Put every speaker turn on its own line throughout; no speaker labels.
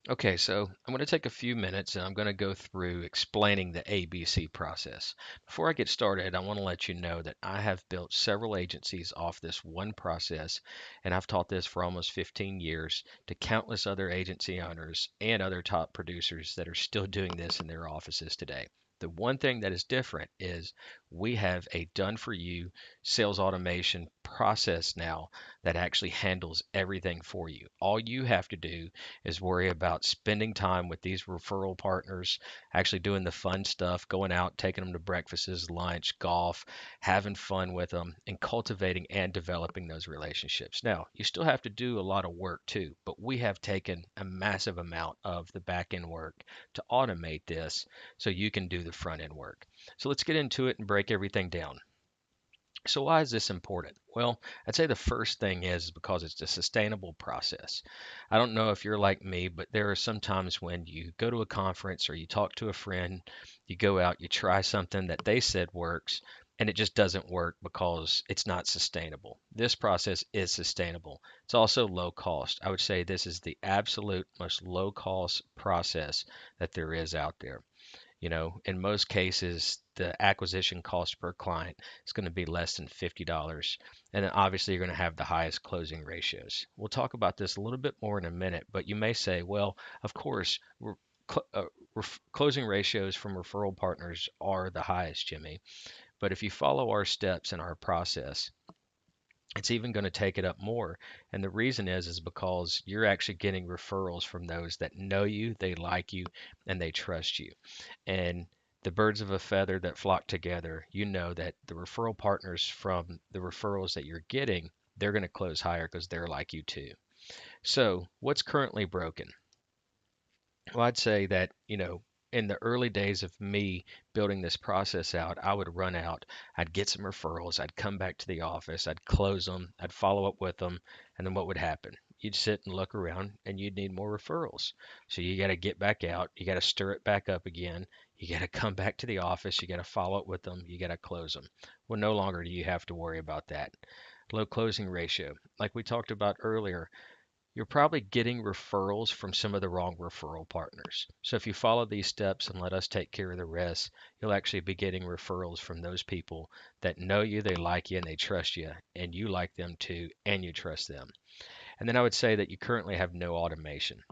Okay, so I'm going to take a few minutes and I'm going to go through explaining the ABC process. Before I get started, I want to let you know that I have built several agencies off this one process, and I've taught this for almost 15 years to countless other agency owners and other top producers that are still doing this in their offices today. The one thing that is different is we have a done for you sales automation process now that actually handles everything for you. All you have to do is worry about spending time with these referral partners, actually doing the fun stuff, going out, taking them to breakfasts, lunch, golf, having fun with them, and cultivating and developing those relationships. Now, you still have to do a lot of work too, but we have taken a massive amount of the back end work to automate this so you can do the front end work. So let's get into it and break everything down. So why is this important? Well, I'd say the first thing is because it's a sustainable process. I don't know if you're like me, but there are some times when you go to a conference or you talk to a friend, you go out, you try something that they said works, and it just doesn't work because it's not sustainable. This process is sustainable. It's also low cost. I would say this is the absolute most low cost process that there is out there. In most cases, the acquisition cost per client is going to be less than $50. And then obviously, you're going to have the highest closing ratios. We'll talk about this a little bit more in a minute, but you may say, well, of course, closing ratios from referral partners are the highest, Jimmy. But if you follow our steps in our process, it's even going to take it up more. And the reason is because you're actually getting referrals from those that know you, they like you, and they trust you. And the birds of a feather that flock together, you know that the referral partners from the referrals that you're getting, they're going to close higher because they're like you too. So, what's currently broken? Well, I'd say that, in the early days of me building this process out, I would run out, I'd get some referrals, I'd come back to the office, I'd close them, I'd follow up with them, and then what would happen? You'd sit and look around and you'd need more referrals. So you got to get back out, you got to stir it back up again, you got to come back to the office, you got to follow up with them, you got to close them. Well, no longer do you have to worry about that. Low closing ratio. Like we talked about earlier, you're probably getting referrals from some of the wrong referral partners. So if you follow these steps and let us take care of the rest, you'll actually be getting referrals from those people that know you, they like you, and they trust you, and you like them too, and you trust them. And then I would say that you currently have no automation.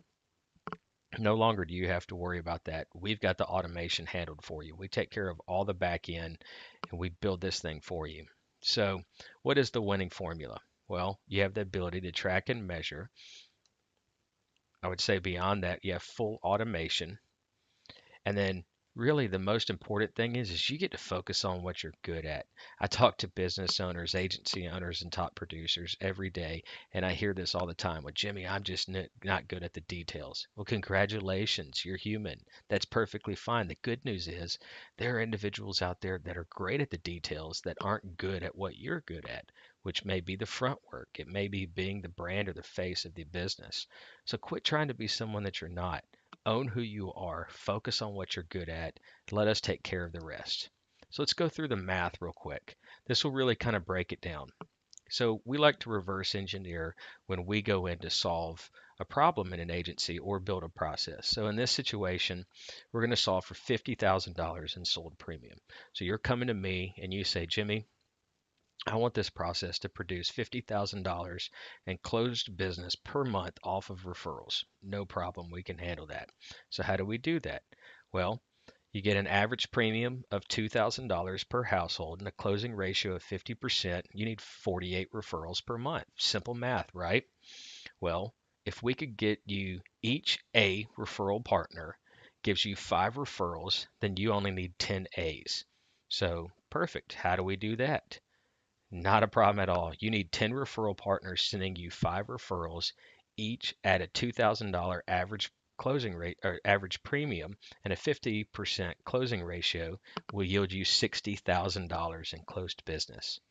No longer do you have to worry about that. We've got the automation handled for you. We take care of all the back end and we build this thing for you. So, what is the winning formula? Well, you have the ability to track and measure. I would say beyond that, you have full automation. And then really the most important thing is you get to focus on what you're good at. I talk to business owners, agency owners, and top producers every day, and I hear this all the time. Well, Jimmy, I'm just not good at the details. Well, congratulations, you're human. That's perfectly fine. The good news is there are individuals out there that are great at the details that aren't good at what you're good at, which may be the front work. It may be being the brand or the face of the business. So quit trying to be someone that you're not. Own who you are, focus on what you're good at, let us take care of the rest. So let's go through the math real quick. This will really kind of break it down. So we like to reverse engineer when we go in to solve a problem in an agency or build a process. So in this situation, we're going to solve for $50,000 in sold premium. So you're coming to me and you say, Jimmy, I want this process to produce $50,000 in closed business per month off of referrals. No problem, we can handle that. So, how do we do that? Well, you get an average premium of $2,000 per household and a closing ratio of 50%. You need 48 referrals per month. Simple math, right? Well, if we could get you each A referral partner gives you 5 referrals, then you only need 10 A's. So, perfect. How do we do that? Not a problem at all. You need 10 referral partners sending you 5 referrals, each at a $2,000 average closing rate or average premium, and a 50% closing ratio will yield you $60,000 in closed business.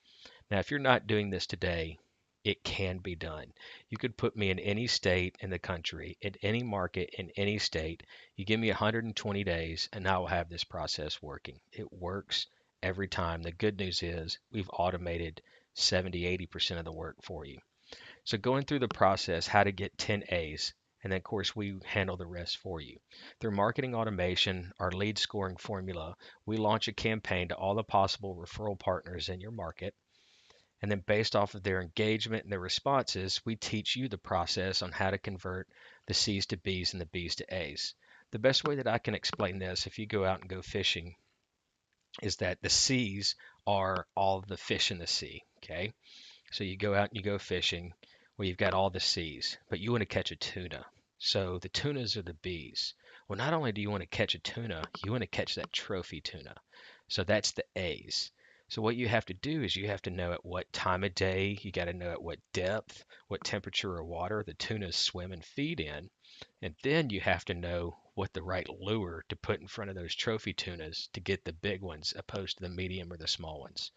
Now, if you're not doing this today, it can be done. You could put me in any state in the country, in any market, in any state. You give me 120 days, and I will have this process working. It works every time. The good news is we've automated 70, 80% of the work for you. So going through the process, how to get 10 A's. And then, of course, we handle the rest for you. Through marketing automation, our lead scoring formula, we launch a campaign to all the possible referral partners in your market. And then, based off of their engagement and their responses, we teach you the process on how to convert the C's to B's and the B's to A's. The best way that I can explain this, if you go out and go fishing, is that the C's are all the fish in the sea. Okay. So you go out and you go fishing where you've got all the C's, but you want to catch a tuna. So the tunas are the B's. Well, not only do you want to catch a tuna, you want to catch that trophy tuna. So that's the A's. So what you have to do is you have to know at what time of day, you got to know at what depth, what temperature of water the tunas swim and feed in. And then you have to know what the right lure to put in front of those trophy tunas to get the big ones opposed to the medium or the small ones.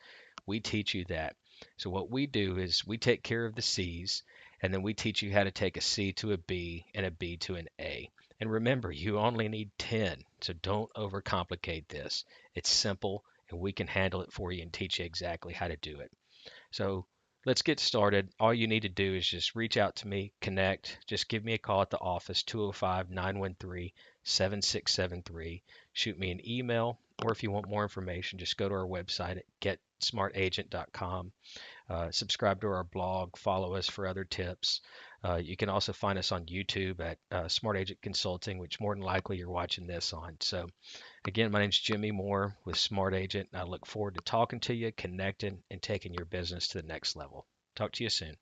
We teach you that. So what we do is we take care of the C's, and then we teach you how to take a C to a B and a B to an A. And remember, you only need 10, so don't overcomplicate this. It's simple, and we can handle it for you and teach you exactly how to do it. So let's get started. All you need to do is just reach out to me, connect. Just give me a call at the office, 205 913 7673. Shoot me an email, or if you want more information, just go to our website at getsmartagent.com. Subscribe to our blog, follow us for other tips. You can also find us on YouTube at Smart Agent Consulting, which more than likely you're watching this on. So again, my name is Jimmy Moore with Smart Agent. I look forward to talking to you, connecting, and taking your business to the next level. Talk to you soon.